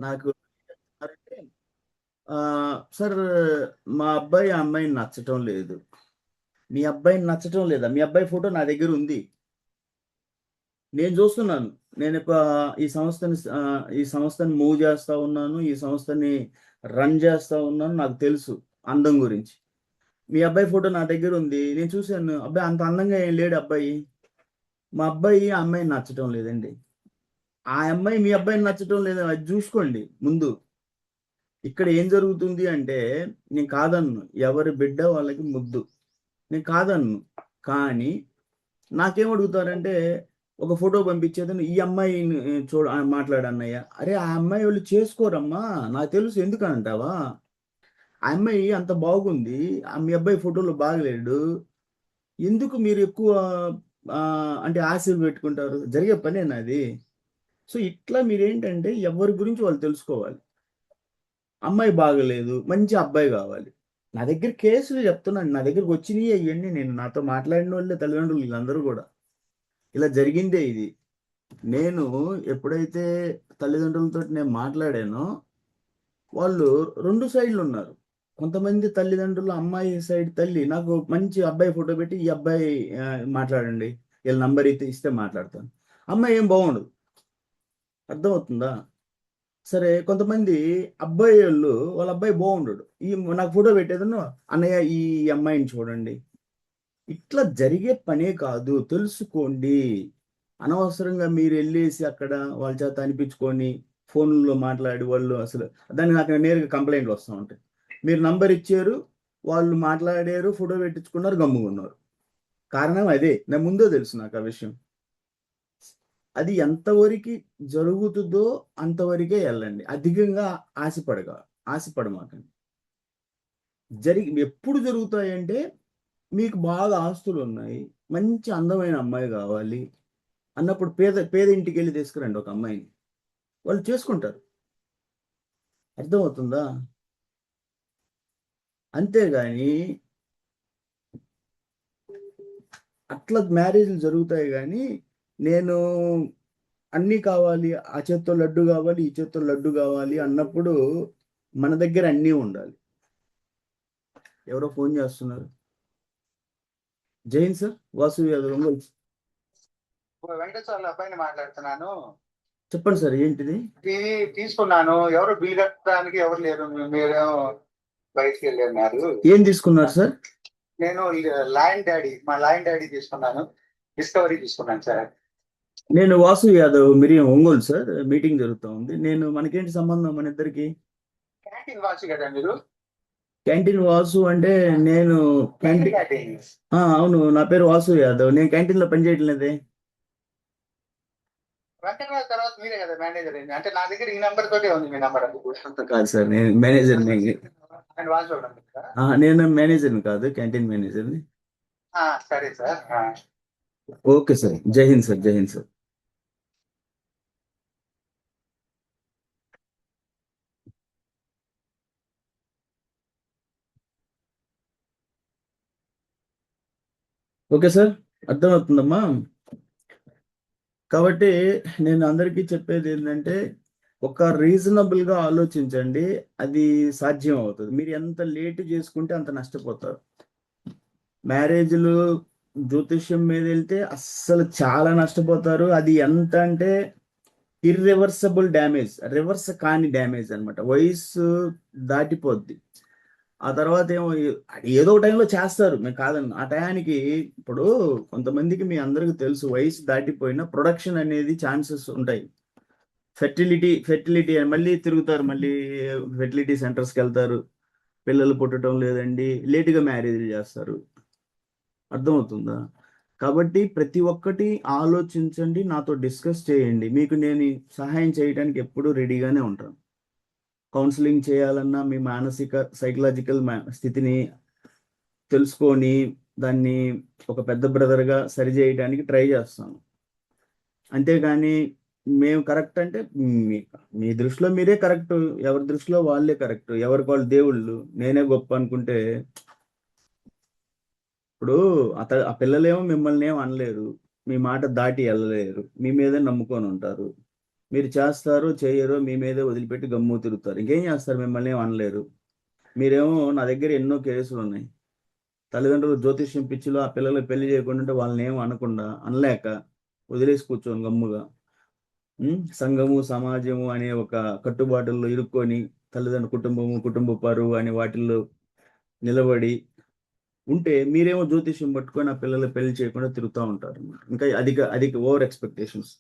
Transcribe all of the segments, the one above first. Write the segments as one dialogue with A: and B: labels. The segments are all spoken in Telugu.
A: నాకు అంటే సార్, మా అబ్బాయి ఆ అమ్మాయిని నచ్చటం లేదు. మీ అబ్బాయిని నచ్చటం లేదా? మీ అబ్బాయి ఫోటో నా దగ్గర ఉంది. నేను చూస్తున్నాను. నేను ఈ సంస్థని మూవ్ చేస్తా ఉన్నాను. ఈ సంస్థని రన్ చేస్తా ఉన్నాను. నాకు తెలుసు అందం గురించి. మీ అబ్బాయి ఫోటో నా దగ్గర ఉంది. నేను చూశాను. అబ్బాయి అంత అందంగా ఏం లేడు అబ్బాయి. మా అబ్బాయి ఆ అమ్మాయిని నచ్చటం లేదండి. ఆ అమ్మాయి మీ అబ్బాయిని నచ్చటం లేదు, అది చూసుకోండి ముందు. ఇక్కడ ఏం జరుగుతుంది అంటే, నేను కాదన్ను, ఎవరి బిడ్డ వాళ్ళకి ముద్దు, నేను కాదన్ను. కానీ నాకేం అడుగుతారంటే, ఒక ఫోటో పంపించేది, ఈ అమ్మాయిని మాట్లాడన్నయ్య. అరే, ఆ అమ్మాయి వాళ్ళు చేసుకోరమ్మా, నాకు తెలుసు. ఎందుకు అంటావా? ఆ అమ్మాయి అంత బాగుంది, మీ అబ్బాయి ఫోటోలో బాగలేడు. ఎందుకు మీరు ఎక్కువ ఆ, అంటే ఆశలు పెట్టుకుంటారు? జరిగే పనేనా అది? సో ఇట్లా మీరేంటంటే, ఎవరి గురించి వాళ్ళు తెలుసుకోవాలి. అమ్మాయి బాగలేదు, మంచి అబ్బాయి కావాలి. నా దగ్గర కేసులు చెప్తున్నాను, నా దగ్గరకు వచ్చినాయి అవన్నీ. నేను నాతో మాట్లాడిన వాళ్ళే తల్లిదండ్రులు వీళ్ళందరూ కూడా. ఇలా జరిగిందే ఇది. నేను ఎప్పుడైతే తల్లిదండ్రులతో నేను మాట్లాడానో, వాళ్ళు రెండు సైడ్లు ఉన్నారు. కొంతమంది తల్లిదండ్రులు, అమ్మాయి సైడ్ తల్లి నాకు మంచి అబ్బాయి ఫోటో పెట్టి, ఈ అబ్బాయి ఆ, మాట్లాడండి, వీళ్ళ నంబర్ ఇస్తే మాట్లాడతాను. అమ్మాయి ఏం బాగుండదు. అర్థమవుతుందా? సరే, కొంతమంది అబ్బాయి వాళ్ళు, వాళ్ళ అబ్బాయి బాగుండడు, ఈ నాకు ఫోటో పెట్టేదను, అన్నయ్య ఈ అమ్మాయిని చూడండి. ఇట్లా జరిగే పనే కాదు, తెలుసుకోండి. అనవసరంగా మీరు వెళ్ళేసి అక్కడ వాళ్ళ చేత అనిపించుకొని ఫోన్లో మాట్లాడి వాళ్ళు అసలు, దాన్ని నాకు నేరుగా కంప్లైంట్లు వస్తూ ఉంటాయి. మీరు నంబర్ ఇచ్చారు, వాళ్ళు మాట్లాడారు, ఫోటో పెట్టించుకున్నారు, గమ్ముకున్నారు. కారణం అదే. నా ముందే తెలుసు నాకు ఆ విషయం. అది ఎంతవరకు జరుగుతుందో అంతవరకే వెళ్ళండి. అధికంగా ఆశపడమాకండి. ఎప్పుడు జరుగుతాయంటే, మీకు బాగా ఆస్తులు ఉన్నాయి, మంచి అందమైన అమ్మాయి కావాలి అన్నప్పుడు పేద పేద ఇంటికి వెళ్ళి తీసుకురండి ఒక అమ్మాయిని, వాళ్ళు చేసుకుంటారు. అర్థమవుతుందా? అంతేగాని అట్లా మ్యారేజ్లు జరుగుతాయి. కానీ నేను అన్నీ కావాలి, ఆ చేత్తో లడ్డు కావాలి, ఈ చేత్తో లడ్డు కావాలి అన్నప్పుడు మన దగ్గర అన్నీ ఉండాలి. ఎవరో ఫోన్ చేస్తున్నారు. జైన్ సార్, వాసు యాదవ్, ఒంగోలు.
B: వెంకటేశ్వర్ల అబ్బాయిని మాట్లాడుతున్నాను.
A: చెప్పండి సార్, ఏంటిది?
B: ఇది తీసుకున్నాను, ఎవరు బిల్ కట్టడానికి ఎవరు లేరు, మీరేమో బయటికి వెళ్ళారు.
A: ఏం తీసుకున్నారు సార్?
B: నేను మా లాయన్ డాడీ తీసుకున్నాను, డిస్కవరీ తీసుకున్నాను సార్.
A: నేను వాసు యాదవ్, మిరియం, ఒంగోలు సార్. మీటింగ్ జరుగుతూ ఉంది. మనకేంటి సంబంధం మన ఇద్దరికి?
B: క్యాంటీన్ వాచ్ కదా మీరు?
A: క్యాంటీన్ వాసు అంటే నేను
B: క్యాంటీన్
A: అవును, నా పేరు వాసు యాదవ్, నేను క్యాంటీన్ లో పనిచేయట్లేదే.
B: వెంకటరావు తర్వాత మీరే కదా మేనేజర్ అయింది, అంటే నా దగ్గర ఈ నెంబర్ తోటే ఉంది మీ నెంబర్.
A: అంత కాదు సార్, నేను మేనేజర్.
B: అండ్ వాచ్ చూడండి.
A: నేను మేనేజర్ని కాదు, క్యాంటీన్ మేనేజర్ని.
B: సరే sir.
A: Okay sir, Jai Hind sir, Jai Hind sir. Okay sir, అర్థమవుతుందమ్మా. కాబట్టి నేను అందరికీ చెప్పేది ఏంటంటే, ఒక రీజనబుల్గా ఆలోచించండి. అది సాధ్యం అవుతుంది. మీరు ఎంత లేట్ చేసుకుంటే అంత నష్టపోతారు. మ్యారేజ్లు జ్యోతిష్యం మీద వెళ్తే అస్సలు చాలా నష్టపోతారు. అది ఎంత అంటే ఇర్రివర్సబుల్ డ్యామేజ్, రివర్స్ కాని డ్యామేజ్ అనమాట. వయసు దాటిపోద్ది. ఆ తర్వాత ఏమో ఏదో టైంలో చేస్తారు, మేము కాదన్న ఆ టయానికి. ఇప్పుడు కొంతమందికి, మీ అందరికి తెలుసు, వయసు దాటిపోయిన ప్రొడక్షన్ అనేది ఛాన్సెస్ ఉంటాయి. ఫెర్టిలిటీ అని మళ్ళీ తిరుగుతారు, మళ్ళీ ఫెర్టిలిటీ సెంటర్స్కి వెళ్తారు. పిల్లలు పుట్టడం లేదండి, లేటుగా మ్యారేజ్లు చేస్తారు. అర్థమవుతుందా? కాబట్టి ప్రతి ఒక్కటి ఆలోచించండి, నాతో డిస్కస్ చేయండి. మీకు నేను సహాయం చేయడానికి ఎప్పుడూ రెడీగానే ఉంటాను. కౌన్సిలింగ్ చేయాలన్నా, మీ మానసిక సైకలాజికల్ స్థితిని తెలుసుకొని దాన్ని ఒక పెద్ద బ్రదర్గా సరి చేయడానికి ట్రై చేస్తాను. అంతేగాని మేము కరెక్ట్ అంటే, మీ మీ దృష్టిలో మీరే కరెక్ట్, ఎవరి దృష్టిలో వాళ్ళే కరెక్ట్, ఎవరికి వాళ్ళు దేవుళ్ళు, నేనే గొప్ప అనుకుంటే. ఇప్పుడు ఆ పిల్లలేమో మిమ్మల్ని ఏమో అనలేరు, మీ మాట దాటి వెళ్ళలేరు, మీ మీదే నమ్ముకొని ఉంటారు. మీరు చేస్తారో చేయరో మీ మీదే వదిలిపెట్టి గమ్ము తిరుగుతారు. ఇంకేం చేస్తారు? మిమ్మల్ని ఏం అనలేరు. మీరేమో నా దగ్గర ఎన్నో కేసులు ఉన్నాయి. తల్లిదండ్రులు జ్యోతిష్యం పిచ్చిలో ఆ పిల్లలు పెళ్లి చేయకుండా ఉంటే వాళ్ళని ఏం అనకుండా అనలేక వదిలేసి కూర్చోని గమ్ముగా సంఘము సమాజము అనే ఒక కట్టుబాటుల్లో ఇరుక్కొని తల్లిదండ్రుల కుటుంబ పరువు అనే వాటిల్లో నిలబడి ఉంటే మీరేమో జ్యోతిష్యం పట్టుకొని ఆ పిల్లలు పెళ్లి చేయకుండా తిరుగుతూ ఉంటారు. ఇంకా అధిక అధిక ఓవర్ ఎక్స్పెక్టేషన్స్.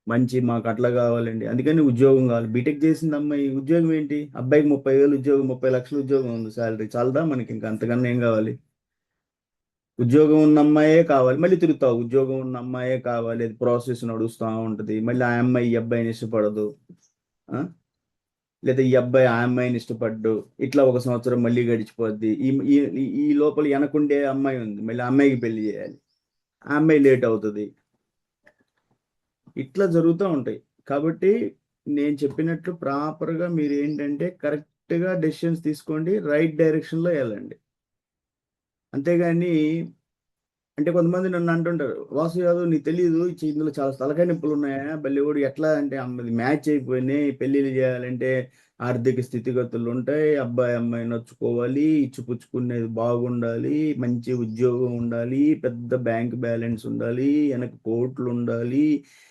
A: మంచి మాకు అట్లా కావాలండి, అందుకని ఉద్యోగం కావాలి. బీటెక్ చేసింది అమ్మాయి ఉద్యోగం ఏంటి? అబ్బాయికి 30,000 ఉద్యోగం, 30 లక్షల ఉద్యోగం ఉంది, శాలరీ చాలదా మనకి? ఇంకా అంతకన్నా ఏం కావాలి? ఉద్యోగం ఉన్న అమ్మాయే కావాలి, మళ్ళీ తిరుగుతావు. ఉద్యోగం ఉన్న అమ్మాయే కావాలి, అది ప్రాసెస్ నడుస్తూ ఉంటుంది. మళ్ళీ ఆ అమ్మాయి ఈ అబ్బాయిని ఇష్టపడదు, లేదా ఈ అబ్బాయి ఆ అమ్మాయిని ఇష్టపడ్డు. ఇట్లా 1 సంవత్సరం మళ్ళీ గడిచిపోద్ది. ఈ ఈ ఈ లోపల వెనకుండే అమ్మాయి ఉంది, మళ్ళీ ఆ అమ్మాయికి పెళ్లి చేయాలి, ఆ అమ్మాయి లేట్ అవుతుంది. ఇట్లా జరుగుతూ ఉంటాయి. కాబట్టి నేను చెప్పినట్లు ప్రాపర్గా మీరు ఏంటంటే కరెక్ట్గా డెసిషన్స్ తీసుకోండి, రైట్ డైరెక్షన్లో వెళ్ళండి. అంతేగాని అంటే కొంతమంది నన్ను అంటుంటారు, వాసు యాదవ్ నీకు తెలియదు ఇందులో చాలా తలకాయ నొప్పులు ఉన్నాయా బల్లివుడు ఎట్లా అంటే అమ్మది మ్యాచ్ అయిపోయినాయి, పెళ్ళిళ్ళు చేయాలంటే ఆర్థిక స్థితిగతులు ఉంటాయి, అబ్బాయి అమ్మాయి నచ్చుకోవాలి, ఇచ్చిపుచ్చుకునేది బాగుండాలి, మంచి ఉద్యోగం ఉండాలి, పెద్ద బ్యాంక్ బ్యాలెన్స్ ఉండాలి, వెనక కోట్లు ఉండాలి,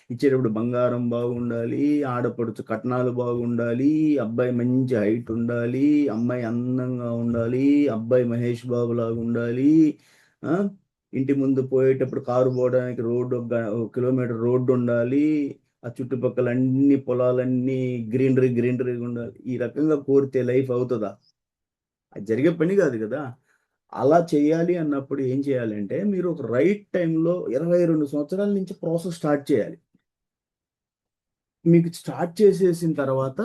A: ఇచ్చేటప్పుడు బంగారం బాగుండాలి, ఆడపడుచు కట్నాలు బాగుండాలి, అబ్బాయి మంచి హైట్ ఉండాలి, అమ్మాయి అందంగా ఉండాలి, అబ్బాయి మహేష్ బాబు లాగా ఉండాలి, ఇంటి ముందు పోయేటప్పుడు కారు పోవడానికి రోడ్డు 1 కిలోమీటర్ రోడ్డు ఉండాలి, ఆ చుట్టుపక్కల అన్ని పొలాలన్నీ గ్రీనరీగా ఉండాలి. ఈ రకంగా కోరితే లైఫ్ అవుతుందా? అది జరిగే పని కాదు కదా. అలా చేయాలి అన్నప్పుడు ఏం చేయాలంటే మీరు ఒక రైట్ టైంలో 22 సంవత్సరాల నుంచి ప్రాసెస్ స్టార్ట్ చేయాలి. మీకు స్టార్ట్ చేసేసిన తర్వాత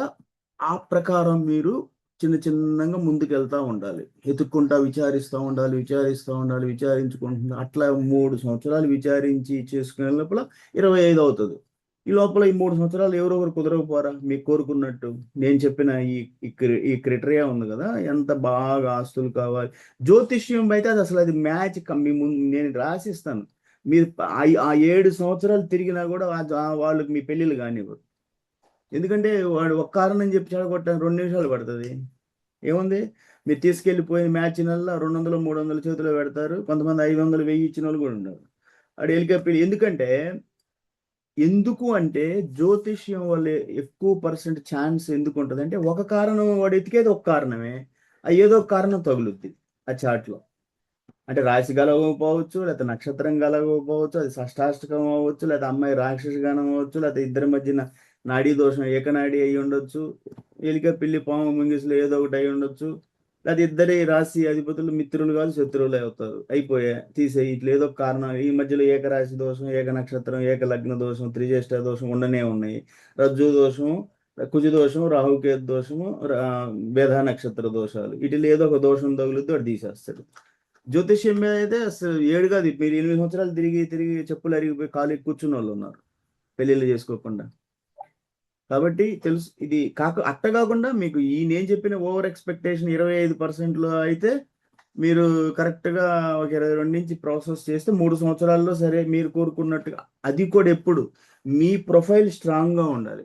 A: ఆ ప్రకారం మీరు చిన్నగా ముందుకెళ్తా ఉండాలి. విచారిస్తూ ఉండాలి, విచారించుకుంటున్నా అట్లా 3 సంవత్సరాలు విచారించి చేసుకునే లోపల 25 అవుతుంది. ఈ లోపల ఈ 3 సంవత్సరాలు ఎవరో ఒకరు కుదరకపోరా మీకు కోరుకున్నట్టు. నేను చెప్పిన ఈ క్రైటీరియా ఉంది కదా, ఎంత బాగా ఆస్తులు కావాలి. జ్యోతిష్యం అయితే అది మ్యాచ్ మీ ముందు నేను రాసిస్తాను. మీరు ఆ 7 సంవత్సరాలు తిరిగినా కూడా వాళ్ళకి మీ పెళ్ళిళ్ళు కానివ్వరు. ఎందుకంటే వాడు ఒక కారణం చెప్పి చెడగొట్టడానికి 2 నిమిషాలు పడుతుంది. ఏముంది? మీరు తీసుకెళ్ళిపోయిన మ్యాచ్ నెలలో 200, 300 చేతిలో పెడతారు. కొంతమంది 500, 1000 ఇచ్చిన వాళ్ళు కూడా ఉన్నారు. వాడు వెళ్ళిపోయి ఎందుకు అంటే జ్యోతిష్యం వల్ల ఎక్కువ % ఛాన్స్ ఎందుకు ఉంటుంది అంటే, ఒక కారణం వాడు ఎతికేది ఒక కారణమే, ఏదో ఒక కారణం తగులుద్ది ఆ చాట్లో. అంటే రాశి కలగకపోవచ్చు, లేకపోతే నక్షత్రం కలగకపోవచ్చు, అది షష్టాష్టకం అవ్వచ్చు, లేకపోతే అమ్మాయి రాక్షస గణం అవ్వచ్చు, లేకపోతే ఇద్దరి మధ్యన నాడీ దోషం ఏకనాడి అయి ఉండొచ్చు, ఎలిక పిల్లి పాము ముంగిసులు ఏదో ఒకటి అయి ఉండొచ్చు, లేకపోతే ఇద్దరి రాశి అధిపతులు మిత్రులు కాదు శత్రువులు అవుతారు. తీసేయి. ఇట్లా ఏదో ఒక కారణం ఈ మధ్యలో ఏకరాశి దోషం, ఏక నక్షత్రం, ఏక లగ్న దోషం, త్రిజ్యేష్ఠ దోషం ఉండనే ఉన్నాయి. రజ్జు దోషం, కుజ దోషం, రాహుకేతు దోషము, బేధ నక్షత్ర దోషాలు, వీటిలో ఏదో ఒక దోషం తగులుద్ది వాడు తీసేస్తాడు. జ్యోతిష్యం మీద అయితే అసలు 7 కాదు, మీరు 8 సంవత్సరాలు తిరిగి చెప్పులు అరిగిపోయి ఖాళీ కూర్చున్న వాళ్ళు ఉన్నారు పెళ్ళిళ్ళు చేసుకోకుండా. కాబట్టి తెలుసు ఇది అట్ట కాకుండా మీకు నేను చెప్పిన ఓవర్ ఎక్స్పెక్టేషన్ 25%లో అయితే మీరు కరెక్ట్గా ఒక 22 నుంచి ప్రాసెస్ చేస్తే 3 సంవత్సరాల్లో సరే మీరు కోరుకున్నట్టుగా. అది కూడా ఎప్పుడు మీ ప్రొఫైల్ స్ట్రాంగ్గా ఉండాలి.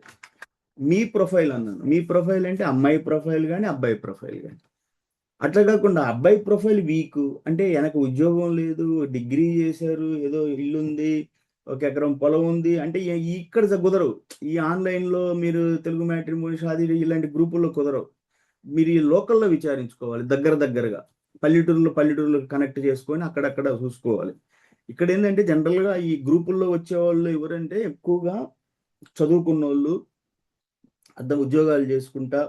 A: మీ ప్రొఫైల్ అన్నాను, మీ ప్రొఫైల్ అంటే అమ్మాయి ప్రొఫైల్ కానీ అబ్బాయి ప్రొఫైల్ కానీ. అట్లా కాకుండా అబ్బాయి ప్రొఫైల్ వీక్ అంటే వెనక ఉద్యోగం లేదు, డిగ్రీ చేశారు, ఏదో ఇల్లు ఉంది, 1 ఎకరం పొలం ఉంది అంటే ఇక్కడ కుదరవు. ఈ ఆన్లైన్లో మీరు తెలుగు మ్యాట్రిమోనీ, షాదీ ఇలాంటి గ్రూపుల్లో కుదరవు. మీరు ఈ లోకల్లో విచారించుకోవాలి, దగ్గరగా పల్లెటూరులో కనెక్ట్ చేసుకొని అక్కడక్కడ చూసుకోవాలి. ఇక్కడ ఏంటంటే జనరల్గా ఈ గ్రూపుల్లో వచ్చేవాళ్ళు ఎవరంటే ఎక్కువగా చదువుకున్న వాళ్ళు, ఉద్యోగాలు చేసుకుంటా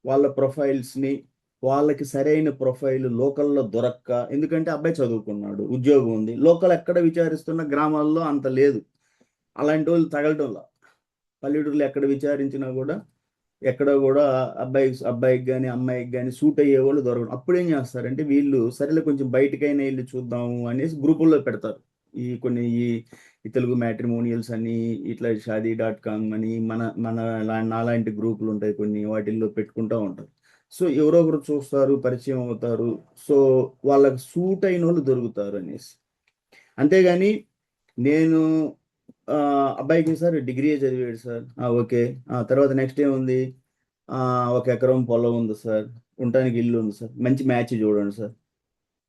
A: వాళ్ళ ప్రొఫైల్స్ని, వాళ్ళకి సరైన ప్రొఫైల్ లోకల్లో దొరక్క, ఎందుకంటే అబ్బాయి చదువుకున్నాడు, ఉద్యోగం ఉంది, లోకల్ ఎక్కడ విచారిస్తున్న గ్రామాల్లో అంత లేదు, అలాంటి వాళ్ళు తగలటంలా. పల్లెటూరులో ఎక్కడ విచారించినా కూడా ఎక్కడ కూడా అబ్బాయికి కానీ అమ్మాయికి కానీ సూట్ అయ్యే వాళ్ళు దొరకడం. అప్పుడు ఏం చేస్తారంటే వీళ్ళు సరేలే కొంచెం బయటకైనా వెళ్ళి చూద్దాము అనేసి గ్రూపుల్లో పెడతారు. కొన్ని ఈ తెలుగు మ్యాట్రిమోనియల్స్ అని, ఇట్లా షాదీ.com అని, మన నాలాంటి గ్రూపులు ఉంటాయి కొన్ని, వాటిల్లో పెట్టుకుంటూ ఉంటారు. సో ఎవరో ఒకరు చూస్తారు, పరిచయం అవుతారు, సో వాళ్ళకి సూట్ అయిన వాళ్ళు దొరుకుతారు అనేసి. అంతేగాని నేను ఆ, అబ్బాయికి సార్ డిగ్రీ చదివాడు సార్. ఓకే. తర్వాత నెక్స్ట్ ఏముంది? 1 ఎకరం పొలం ఉంది సార్. ఉండటానికి ఇల్లు ఉంది సార్. మంచి మ్యాచ్ చూడండి సార్.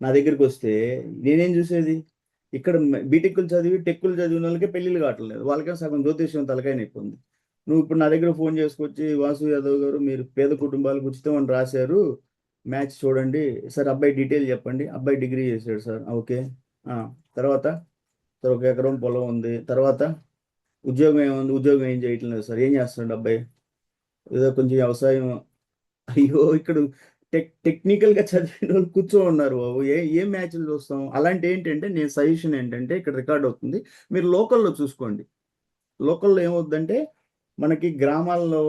A: నా దగ్గరికి వస్తే నేనేం చూసేది? ఇక్కడ బీటెక్కులు చదివి టెక్కులు చదివిన వాళ్ళకి పెళ్ళిళ్ళు కావట్లేదు. వాళ్ళకే సగం జ్యోతిష్యం తలకాయ నొప్పి ఉంది. నువ్వు ఇప్పుడు నా దగ్గర ఫోన్ చేసుకొచ్చి, వాసు యాదవ్ గారు మీరు పేద కుటుంబాలకు ఉచితం అని రాశారు, మ్యాచ్ చూడండి సార్, అబ్బాయి డీటెయిల్ చెప్పండి. అబ్బాయి డిగ్రీ చేశాడు సార్. ఓకే. ఆ, తర్వాత సార్ 1 ఎకరం పొలం ఉంది. తర్వాత ఉద్యోగం ఏముంది? ఉద్యోగం ఏం చేయట్లేదు సార్. ఏం చేస్తున్నాడు అబ్బాయి? ఏదో కొంచెం వ్యవసాయం. అయ్యో, ఇక్కడ టెక్నికల్ గా చదివిన వాళ్ళు కూర్చో ఉన్నారు బాబు. ఏం మ్యాచ్లు చూస్తాం? అలాంటి ఏంటంటే నేను సజెషన్ ఏంటంటే, ఇక్కడ రికార్డ్ అవుతుంది, మీరు లోకల్లో చూసుకోండి. లోకల్లో ఏమవుద్దంటే మనకి గ్రామాల్లో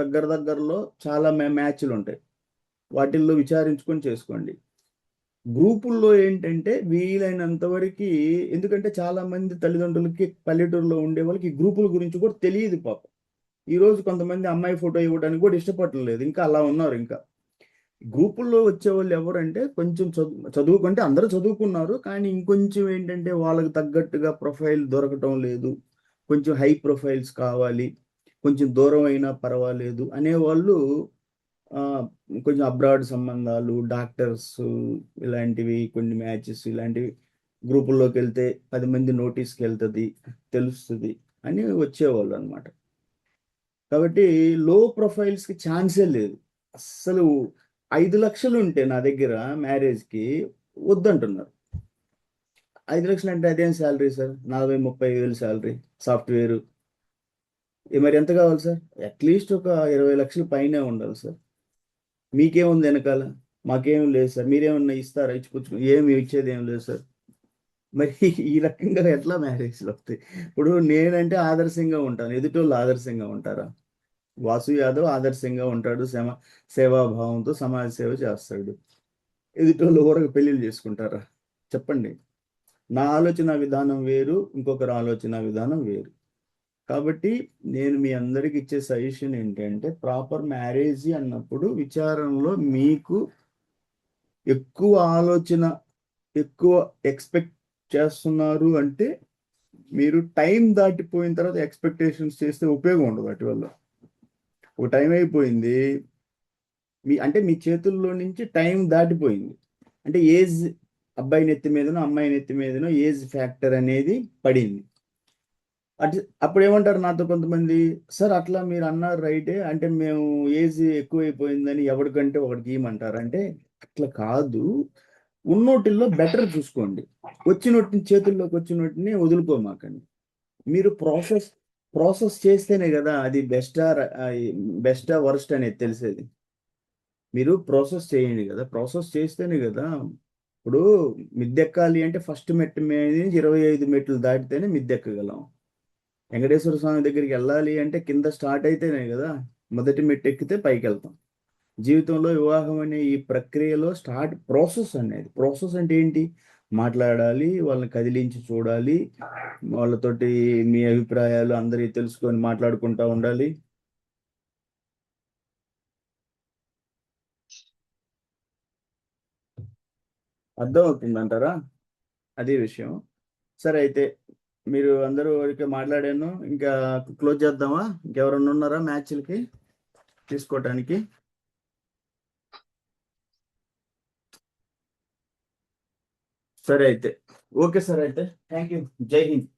A: దగ్గరలో చాలా మ్యాచ్లు ఉంటాయి. వాటిల్లో విచారించుకొని చేసుకోండి. గ్రూపుల్లో ఏంటంటే వీలైనంత వరకు, ఎందుకంటే చాలా మంది తల్లిదండ్రులకి పల్లెటూరులో ఉండే వాళ్ళకి ఈ గ్రూపుల గురించి కూడా తెలియదు పాపం. ఈ రోజు కొంతమంది అమ్మాయి ఫోటో ఇవ్వడానికి కూడా ఇష్టపడలేదు. ఇంకా అలా ఉన్నారు. ఇంకా గ్రూపుల్లో వచ్చేవాళ్ళు ఎవరంటే కొంచెం చదువుకుంటే అందరూ చదువుకున్నారు, కానీ ఇంకొంచెం ఏంటంటే వాళ్ళకి తగ్గట్టుగా ప్రొఫైల్ దొరకటం లేదు, కొంచెం హై ప్రొఫైల్స్ కావాలి, కొంచెం దూరం అయినా పర్వాలేదు అనేవాళ్ళు ఆ, కొంచెం అబ్రాడ్ సంబంధాలు, డాక్టర్స్, ఇలాంటివి కొన్ని మ్యాచెస్ ఇలాంటివి గ్రూపుల్లోకి వెళ్తే 10 మంది నోటీస్కి వెళ్తుంది, తెలుస్తుంది అని వచ్చేవాళ్ళు అనమాట. కాబట్టి లో ప్రొఫైల్స్కి ఛాన్సే లేదు అస్సలు. 5 లక్షలు ఉంటే నా దగ్గర మ్యారేజ్కి వద్దంటున్నారు. 5 లక్షలు అంటే అదేం శాలరీ సార్? 40-30 వేలు శాలరీ, సాఫ్ట్వేర్. మరి ఎంత కావాలి సార్? అట్లీస్ట్ ఒక 20 లక్షలు పైనే ఉండాలి సార్. మీకేముంది వెనకాల? మాకేం లేదు సార్. మీరేమన్నా ఇస్తారా? ఇచ్చిపుచ్చుకు ఏమి ఇచ్చేది ఏం లేదు సార్. మరి ఈ రకంగా ఎట్లా మ్యారేజ్లు వస్తాయి? ఇప్పుడు నేనంటే ఆదర్శంగా ఉంటాను, ఎదుటోళ్ళు ఆదర్శంగా ఉంటారా? వాసు యాదవ్ ఆదర్శంగా ఉంటాడు, సేవాభావంతో సమాజ సేవ చేస్తాడు. ఎదుటోళ్ళు ఊరకు పెళ్లిళ్ళు చేసుకుంటారా? చెప్పండి. నా ఆలోచన విధానం వేరు, ఇంకొకరి ఆలోచన విధానం వేరు. కాబట్టి నేను మీ అందరికి ఇచ్చే సజెషన్ ఏంటంటే, ప్రాపర్ మ్యారేజ్ అన్నప్పుడు విచారణలో మీకు ఎక్కువ ఆలోచన, ఎక్కువ ఎక్స్పెక్ట్ చేస్తున్నారు అంటే, మీరు టైం దాటిపోయిన తర్వాత ఎక్స్పెక్టేషన్స్ చేస్తే ఉపయోగం ఉండదు వాటి వల్ల. ఒక టైం అయిపోయింది, అంటే మీ చేతుల్లో నుంచి టైం దాటిపోయింది. అంటే ఏజ్, అబ్బాయి నెత్తి మీదనో అమ్మాయి నెత్తి మీదనో ఏజ్ ఫ్యాక్టర్ అనేది పడింది. అప్పుడు ఏమంటారు నాతో కొంతమంది, సార్ అట్లా మీరు అన్నారు రైటే, అంటే మేము ఏజ్ ఎక్కువైపోయిందని ఎవరికంటే ఒకటికి ఇవ్వమంటారు అంటే, అట్లా కాదు. ఉన్నోటిల్లో బెటర్ చూసుకోండి. వచ్చినోటిని, చేతుల్లోకి వచ్చినోటిని వదులుకోమాకండి. మీరు ప్రాసెస్ చేస్తేనే కదా అది బెస్టా వర్స్ట్ అనేది తెలిసేది. మీరు ప్రాసెస్ చేయండి కదా, ప్రాసెస్ చేస్తేనే కదా. ఇప్పుడు మిద్దెక్కాలి అంటే ఫస్ట్ మెట్టు మీద 25 మెట్లు దాటితేనే మిద్దెక్కగలం. వెంకటేశ్వర స్వామి దగ్గరికి వెళ్ళాలి అంటే కింద స్టార్ట్ అయితేనే కదా మొదటి మెట్టు ఎక్కితే పైకి వెళ్తాం. జీవితంలో వివాహం అనే ఈ ప్రక్రియలో ప్రాసెస్ అంటే ఏంటి? మాట్లాడాలి, వాళ్ళని కదిలించి చూడాలి, వాళ్ళతోటి మీ అభిప్రాయాలు అందరి తెలుసుకొని మాట్లాడుకుంటా ఉండాలి. అర్థం అవుతుందంటారా? అదే విషయం. సరే అయితే మీరు అందరూ వరకే మాట్లాడాను, ఇంకా క్లోజ్ చేద్దామా? ఇంకెవరన్నా ఉన్నారా మ్యాచ్లకి తీసుకోవటానికి? సరే అయితే ఓకే సార్. అయితే థ్యాంక్ యూ. జై హింద్.